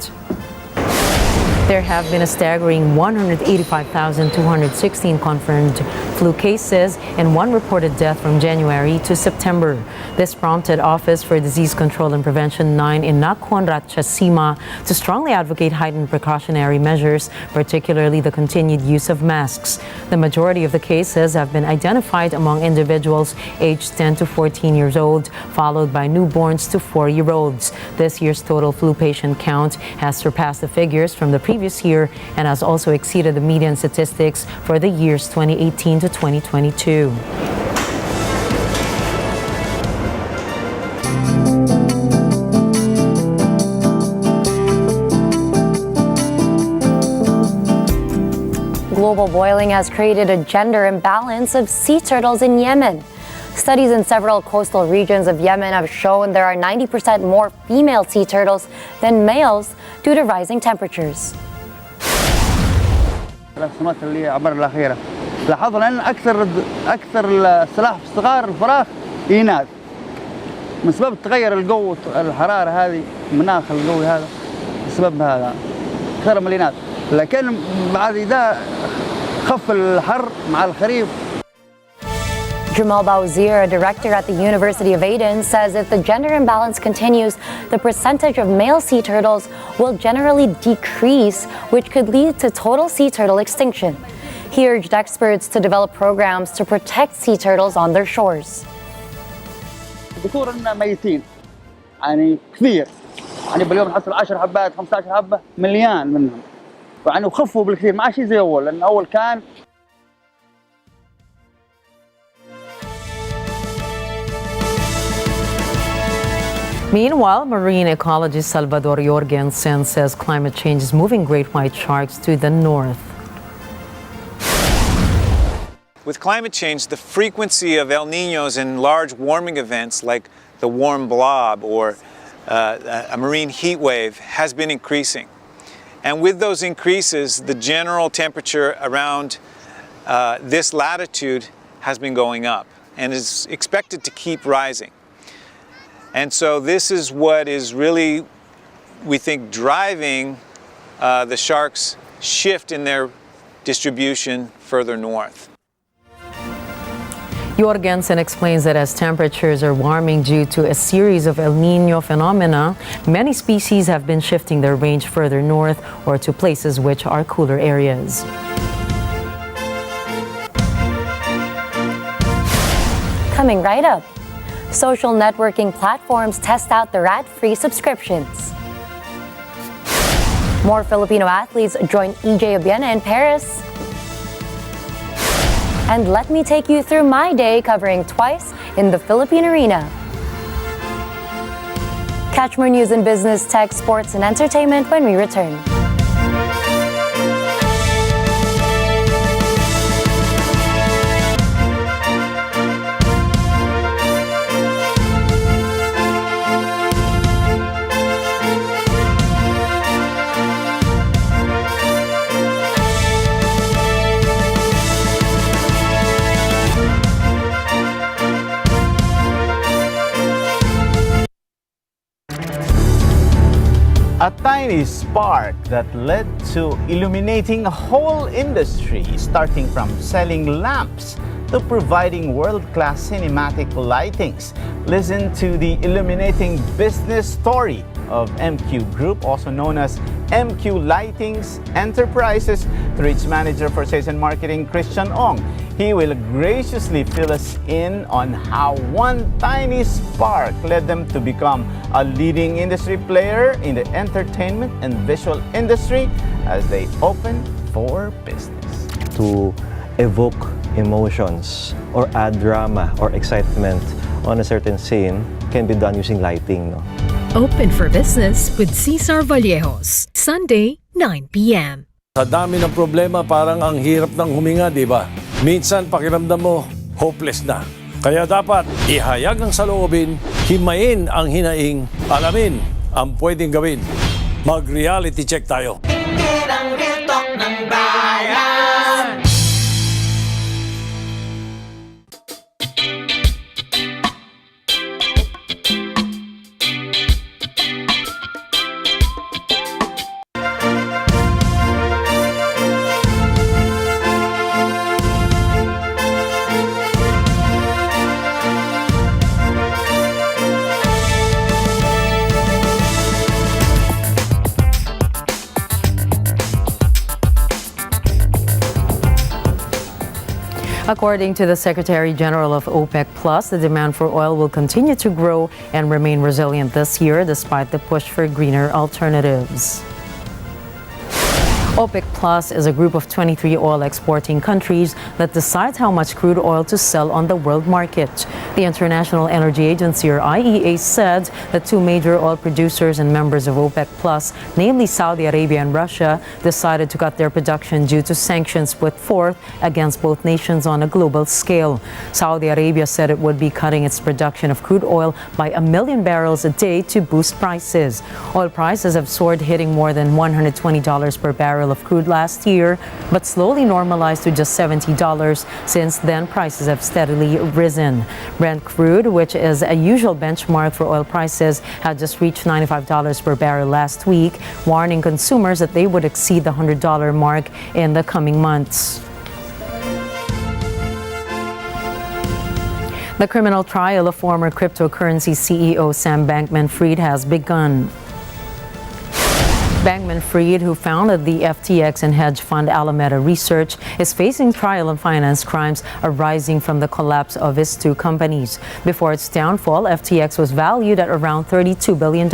There have been a staggering 185,216 confirmed flu cases and 1 reported death from January to September. This prompted Office for Disease Control and Prevention 9 in Nakhon Ratchasima to strongly advocate heightened precautionary measures, particularly the continued use of masks. The majority of the cases have been identified among individuals aged 10 to 14 years old, followed by newborns to 4-year-olds. This year's total flu patient count has surpassed the figures from the previous year and has also exceeded the median statistics for the years 2018 to 2022. Global boiling has created a gender imbalance of sea turtles in Yemen. Studies in several coastal regions of Yemen have shown there are 90% more female sea turtles than males due to rising temperatures. السنوات اللي عبر الأخيرة لاحظنا أن أكثر السلاحف الصغار الفراخ إناث من سبب تغير الجو الحرارة هذه المناخ الجوي هذا السبب هذا أكثر من الإناث لكن بعد إذا خف الحر مع الخريف. Jamal Bawzir, a director at the University of Aden, says if the gender imbalance continues, the percentage of male sea turtles will generally decrease, which could lead to total sea turtle extinction. He urged experts to develop programs to protect sea turtles on their shores. الذكور ميتين يعني كثير يعني باليوم نحصل 10 حبات 15 حبة مليان منهم يعني وخفوا بالكثير ما شيء زي أول لأن أول كان. Meanwhile, marine ecologist Salvador Jorgensen says climate change is moving great white sharks to the north. With climate change, the frequency of El Niños and large warming events like the warm blob or a marine heat wave has been increasing. And with those increases, the general temperature around this latitude has been going up and is expected to keep rising. And so this is what is really, we think, driving the sharks' shift in their distribution further north. Jorgensen explains that as temperatures are warming due to a series of El Niño phenomena, many species have been shifting their range further north or to places which are cooler areas. Coming right up, social networking platforms test out the rat-free subscriptions. More Filipino athletes join EJ Obiena in Paris. And let me take you through my day covering twice in the Philippine Arena. Catch more news in business, tech, sports, and entertainment when we return. tiny spark that led to illuminating a whole industry, starting from selling lamps to providing world-class cinematic lightings. Listen to the illuminating business story of MQ Group, also known as MQ Lightings Enterprises, through its manager for sales and marketing, Christian Ong. He will graciously fill us in on how one tiny spark led them to become a leading industry player in the entertainment and visual industry as they open for business. To evoke emotions or add drama or excitement on a certain scene can be done using lighting. No? Open for Business with Cesar Vallejos, Sunday, 9 p.m. Sa dami ng problema, parang ang hirap ng huminga, di ba? Minsan, pakiramdam mo, hopeless na. Kaya dapat ihayag ang saloobin, himayin ang hinaing, alamin ang pwedeng gawin. Mag-reality check tayo. Tingin ang real talk ng bayan. According to the Secretary General of OPEC+, the demand for oil will continue to grow and remain resilient this year despite the push for greener alternatives. OPEC Plus is a group of 23 oil exporting countries that decides how much crude oil to sell on the world market. The International Energy Agency, or IEA, said that two major oil producers and members of OPEC Plus, namely Saudi Arabia and Russia, decided to cut their production due to sanctions put forth against both nations on a global scale. Saudi Arabia said it would be cutting its production of crude oil by 1 million barrels a day to boost prices. Oil prices have soared, hitting more than $120 per barrel of crude last year, but slowly normalized to just $70. Since then, prices have steadily risen. Brent crude, which is a usual benchmark for oil prices, had just reached $95 per barrel last week, warning consumers that they would exceed the $100 mark in the coming months. The criminal trial of former cryptocurrency CEO Sam Bankman-Fried has begun. Bankman-Fried, who founded the FTX and hedge fund Alameda Research, is facing trial on finance crimes arising from the collapse of his two companies. Before its downfall, FTX was valued at around $32 billion.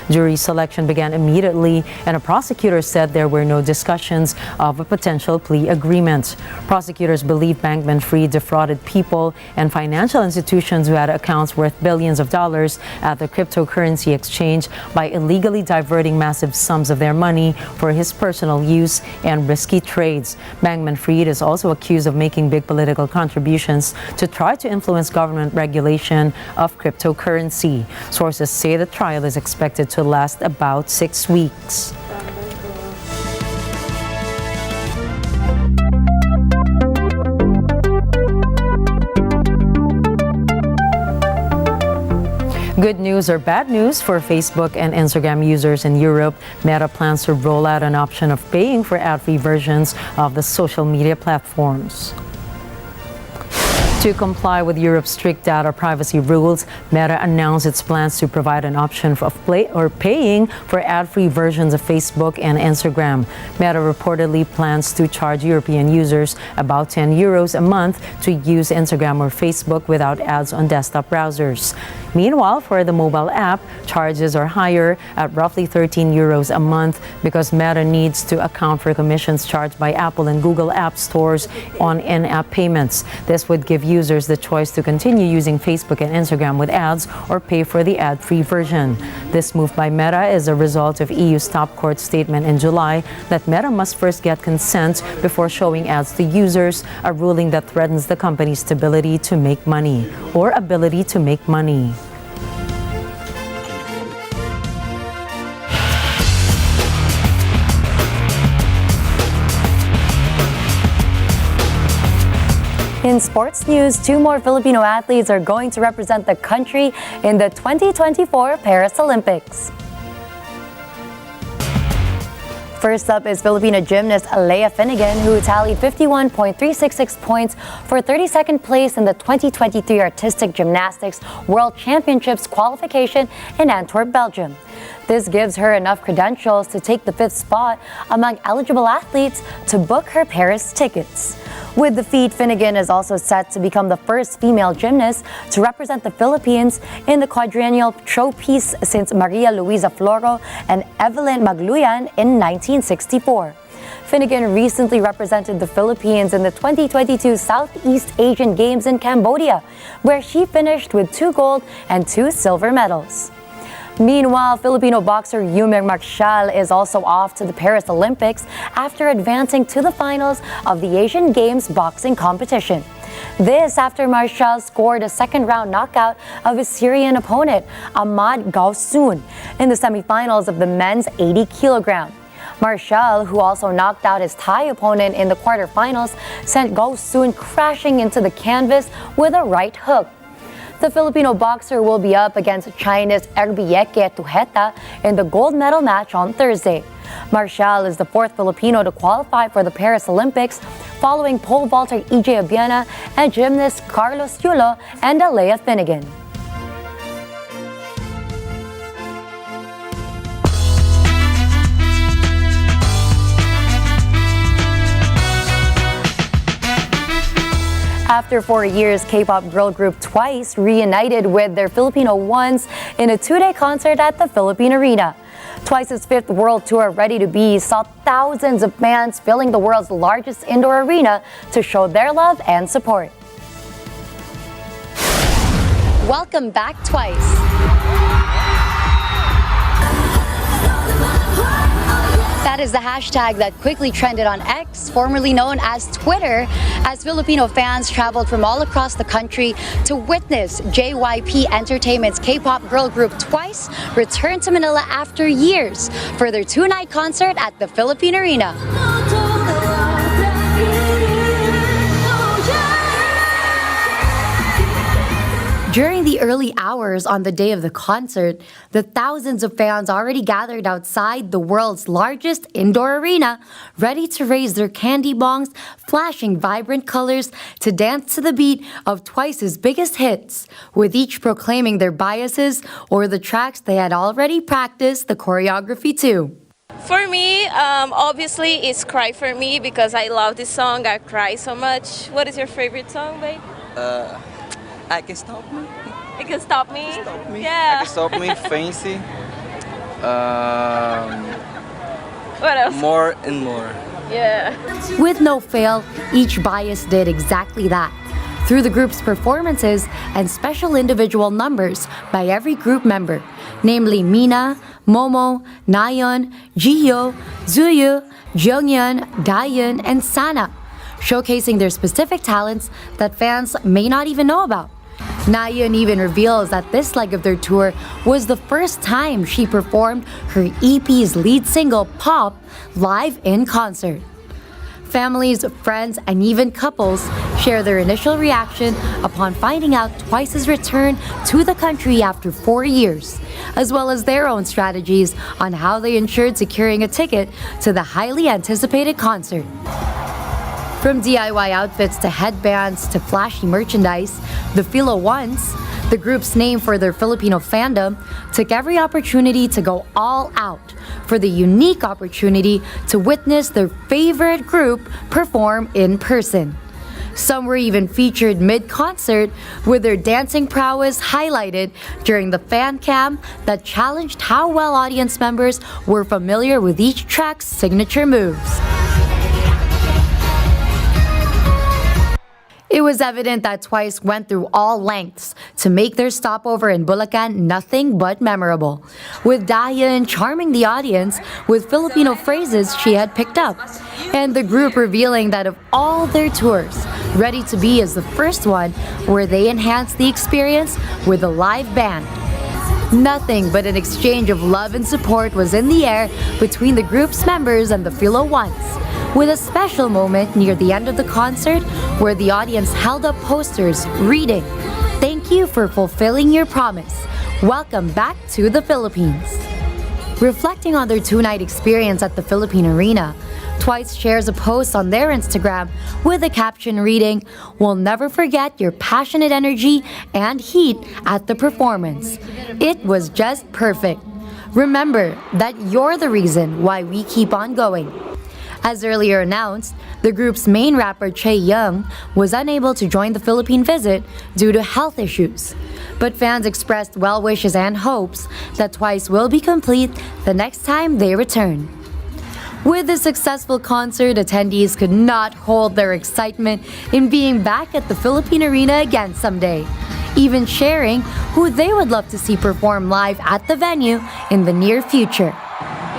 Jury selection began immediately, and a prosecutor said there were no discussions of a potential plea agreement. Prosecutors believe Bankman-Fried defrauded people and financial institutions who had accounts worth billions of dollars at the cryptocurrency exchange by illegally diverting massive sums of their money for his personal use and risky trades. Bankman-Fried is also accused of making big political contributions to try to influence government regulation of cryptocurrency. Sources say the trial is expected to last about 6 weeks. Good news or bad news for Facebook and Instagram users in Europe? Meta plans to roll out an option of paying for ad-free versions of the social media platforms. To comply with Europe's strict data privacy rules, Meta announced its plans to provide an option of paying for ad-free versions of Facebook and Instagram. Meta reportedly plans to charge European users about €10 a month to use Instagram or Facebook without ads on desktop browsers. Meanwhile, for the mobile app, charges are higher at roughly €13 a month because Meta needs to account for commissions charged by Apple and Google App Stores on in-app payments. This would give users the choice to continue using Facebook and Instagram with ads or pay for the ad-free version. This move by Meta is a result of EU's top court statement in July that Meta must first get consent before showing ads to users, a ruling that threatens the company's stability to make money or ability to make money. In sports news, two more Filipino athletes are going to represent the country in the 2024 Paris Olympics. First up is Filipino gymnast Aleah Finnegan, who tallied 51.366 points for 32nd place in the 2023 Artistic Gymnastics World Championships qualification in Antwerp, Belgium. This gives her enough credentials to take the 5th spot among eligible athletes to book her Paris tickets. With the feat, Finnegan is also set to become the first female gymnast to represent the Philippines in the quadrennial showpiece since Maria Luisa Floro and Evelyn Magluyan in 1964. Finnegan recently represented the Philippines in the 2022 Southeast Asian Games in Cambodia, where she finished with 2 gold and 2 silver medals. Meanwhile, Filipino boxer Yumeng Marcial is also off to the Paris Olympics after advancing to the finals of the Asian Games boxing competition. This after Marcial scored a second-round knockout of his Syrian opponent, Ahmad Gausun, in the semifinals of the men's 80 kilogram. Marcial, who also knocked out his Thai opponent in the quarterfinals, sent Gausun crashing into the canvas with a right hook. The Filipino boxer will be up against China's Erbieke Tujeta in the gold medal match on Thursday. Marcial is the 4th Filipino to qualify for the Paris Olympics, following pole vaulter EJ Abiana and gymnast Carlos Yulo and Aleah Finnegan. After 4 years, K-pop girl group Twice reunited with their Filipino ones in a 2-day concert at the Philippine Arena. Twice's 5th world tour, Ready to Be, saw thousands of fans filling the world's largest indoor arena to show their love and support. Welcome back, Twice. That is the hashtag that quickly trended on X, formerly known as Twitter, as Filipino fans traveled from all across the country to witness JYP Entertainment's K-pop girl group Twice return to Manila after years for their 2-night concert at the Philippine Arena. During the early hours on the day of the concert, the thousands of fans already gathered outside the world's largest indoor arena, ready to raise their candy bongs, flashing vibrant colors to dance to the beat of Twice's biggest hits, with each proclaiming their biases or the tracks they had already practiced the choreography to. For me, obviously it's Cry For Me because I love this song. I cry so much. What is your favorite song, babe? I Can Stop Me. It Can Stop Me? Stop Me. Yeah. I Can Stop Me, Fancy. What else? More and More. Yeah. With no fail, each bias did exactly that. Through the group's performances and special individual numbers by every group member, namely Mina, Momo, Nayeon, Jihyo, Zuyu, Jeongyeon, Daeun, and Sana, showcasing their specific talents that fans may not even know about. Nayeon even reveals that this leg of their tour was the first time she performed her EP's lead single, Pop, live in concert. Families, friends, and even couples share their initial reaction upon finding out Twice's return to the country after 4 years, as well as their own strategies on how they ensured securing a ticket to the highly anticipated concert. From DIY outfits to headbands to flashy merchandise, the Philo Ones, the group's name for their Filipino fandom, took every opportunity to go all out for the unique opportunity to witness their favorite group perform in person. Some were even featured mid-concert with their dancing prowess highlighted during the fan cam that challenged how well audience members were familiar with each track's signature moves. It was evident that Twice went through all lengths to make their stopover in Bulacan nothing but memorable, with Daeun charming the audience with Filipino phrases she had picked up, and the group revealing that of all their tours, Ready to Be is the first one where they enhanced the experience with a live band. Nothing but an exchange of love and support was in the air between the group's members and the Philo Ones, with a special moment near the end of the concert where the audience held up posters reading, "Thank you for fulfilling your promise. Welcome back to the Philippines." Reflecting on their two-night experience at the Philippine Arena, Twice shares a post on their Instagram with a caption reading, "We'll never forget your passionate energy and heat at the performance. It was just perfect. Remember that you're the reason why we keep on going." As earlier announced, the group's main rapper Chae Young was unable to join the Philippine visit due to health issues. But fans expressed well wishes and hopes that Twice will be complete the next time they return. With the successful concert, attendees could not hold their excitement in being back at the Philippine Arena again someday, even sharing who they would love to see perform live at the venue in the near future.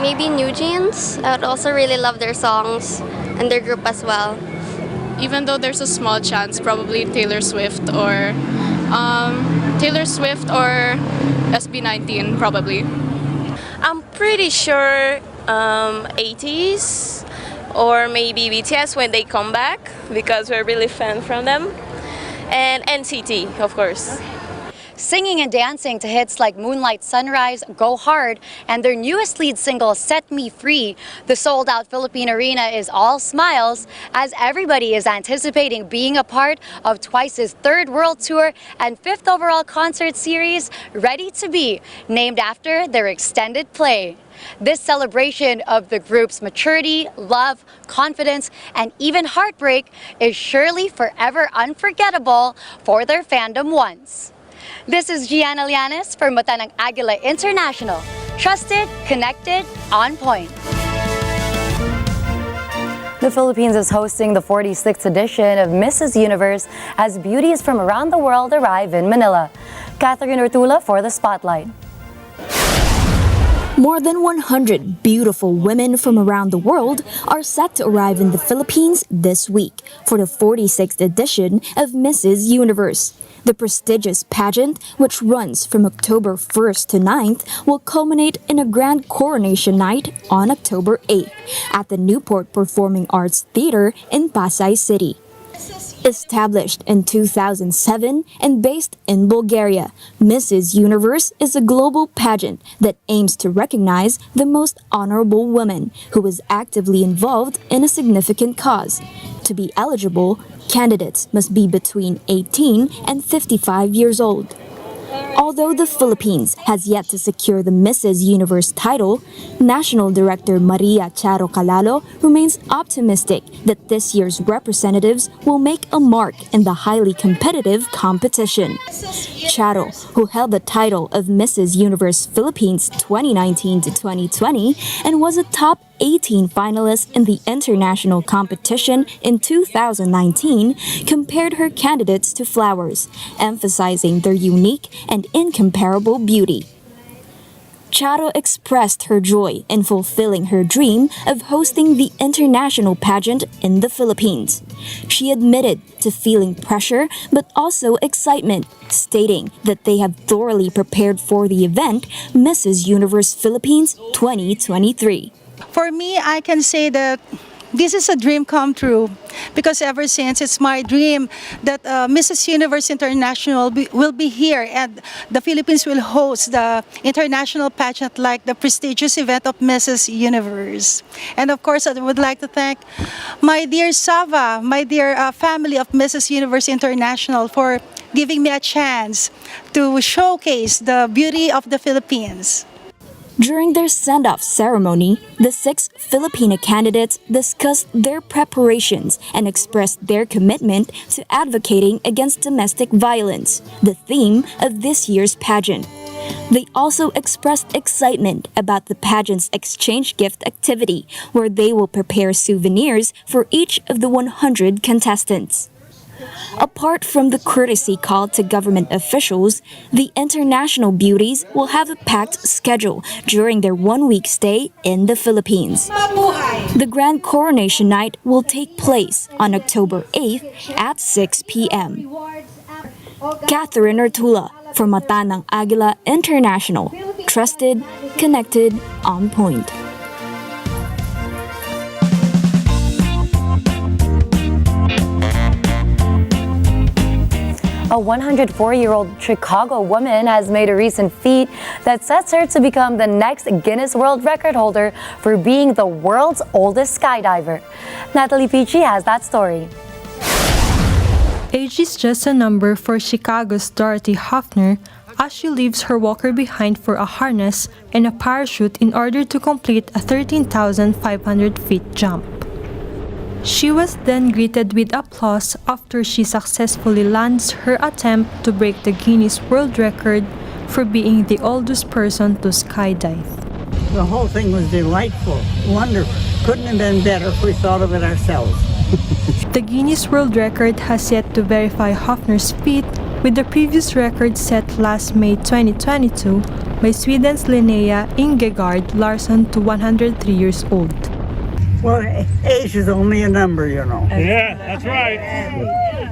Maybe New Jeans. I would also really love their songs and their group as well. Even though there's a small chance, probably Taylor Swift or SB19 probably. I'm pretty sure 80s or maybe BTS when they come back because we're really fan from them. And NCT, of course. Singing and dancing to hits like Moonlight Sunrise, Go Hard, and their newest lead single, Set Me Free, the sold-out Philippine Arena is all smiles as everybody is anticipating being a part of Twice's third world tour and fifth overall concert series, Ready to Be, named after their extended play. This celebration of the group's maturity, love, confidence, and even heartbreak is surely forever unforgettable for their fandom once. This is Gianna Lianes for Mata ng Agila International. Trusted, connected, on point. The Philippines is hosting the 46th edition of Mrs. Universe as beauties from around the world arrive in Manila. Catherine Ortula for the Spotlight. More than 100 beautiful women from around the world are set to arrive in the Philippines this week for the 46th edition of Mrs. Universe. The prestigious pageant, which runs from October 1st to 9th, will culminate in a grand coronation night on October 8th at the Newport Performing Arts Theater in Pasay City. Established in 2007 and based in Bulgaria, Mrs. Universe is a global pageant that aims to recognize the most honorable woman who is actively involved in a significant cause. To be eligible, candidates must be between 18 and 55 years old. Although the Philippines has yet to secure the Mrs. Universe title, National Director Maria Charo Calalo remains optimistic that this year's representatives will make a mark in the highly competitive competition. Charo, who held the title of Mrs. Universe Philippines 2019 to 2020 and was a top 18 finalists in the international competition in 2019, compared her candidates to flowers, emphasizing their unique and incomparable beauty. Charo expressed her joy in fulfilling her dream of hosting the international pageant in the Philippines. She admitted to feeling pressure but also excitement, stating that they have thoroughly prepared for the event, Mrs. Universe Philippines 2023. For me, I can say that this is a dream come true because ever since it's my dream that Mrs. Universe International will be here and the Philippines will host the international pageant like the prestigious event of Mrs. Universe. And of course, I would like to thank my dear Sava, my dear family of Mrs. Universe International for giving me a chance to showcase the beauty of the Philippines. During their send-off ceremony, the 6 Filipino candidates discussed their preparations and expressed their commitment to advocating against domestic violence, the theme of this year's pageant. They also expressed excitement about the pageant's exchange gift activity, where they will prepare souvenirs for each of the 100 contestants. Apart from the courtesy call to government officials, the international beauties will have a packed schedule during their one-week stay in the Philippines. The grand coronation night will take place on October 8th at 6 p.m. Catherine Ortula for Mata ng Agila International. Trusted, connected, on point. A A 104-year-old Chicago woman has made a recent feat that sets her to become the next Guinness World Record holder for being the world's oldest skydiver. Natalie Pichi has that story. Age is just a number for Chicago's Dorothy Hoffner as she leaves her walker behind for a harness and a parachute in order to complete a 13,500 feet jump. She was then greeted with applause after she successfully lands her attempt to break the Guinness World Record for being the oldest person to skydive. The whole thing was delightful, wonderful. Couldn't have been better if we thought of it ourselves. The Guinness World Record has yet to verify Hoffner's feat, with the previous record set last May 2022 by Sweden's Linnea Ingegard Larsson to 103 years old. Well, age is only a number, you know. Yeah, that's right.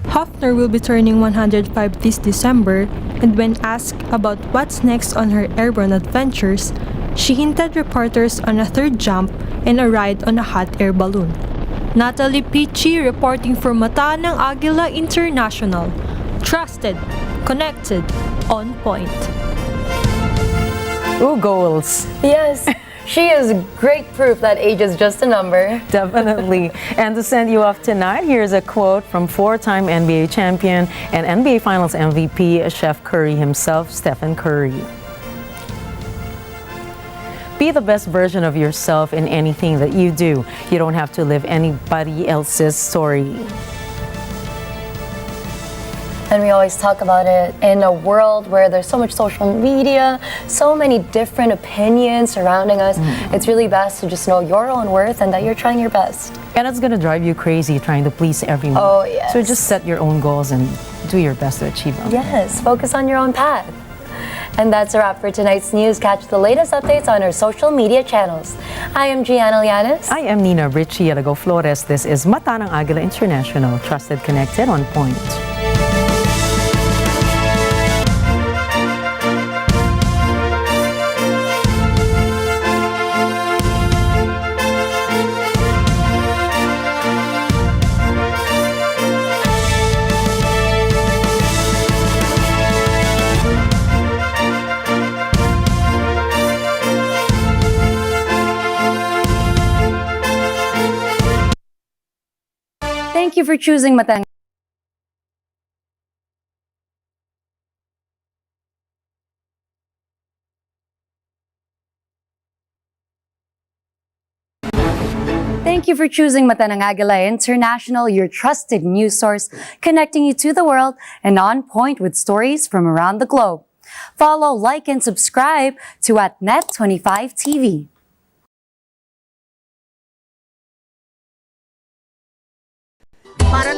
Hoffner will be turning 105 this December, and when asked about what's next on her airborne adventures, she hinted reporters on a third jump and a ride on a hot air balloon. Natalie Pichi reporting for Mata ng Agila International. Trusted, connected, on point. Ooh, goals. Yes, she is great proof that age is just a number. Definitely. And to send you off tonight, here's a quote from four-time NBA champion and NBA Finals MVP, Chef Curry himself, Stephen Curry. Be the best version of yourself in anything that you do. You don't have to live anybody else's story. And we always talk about it in a world where there's so much social media, so many different opinions surrounding us. It's really best to just know your own worth and that you're trying your best. And it's going to drive you crazy trying to please everyone. Oh, yes. So just set your own goals and do your best to achieve them. Yes, focus on your own path. And that's a wrap for tonight's news. Catch the latest updates on our social media channels. I am Gianna Llanes. I am Nina Richie Alago Flores. This is Mata ng Agila International. Trusted, connected, on point. Thank you for choosing Mata. Thank you for choosing Mata ng Agila International, your trusted news source, connecting you to the world and on point with stories from around the globe. Follow, like, and subscribe to @Net25TV. Para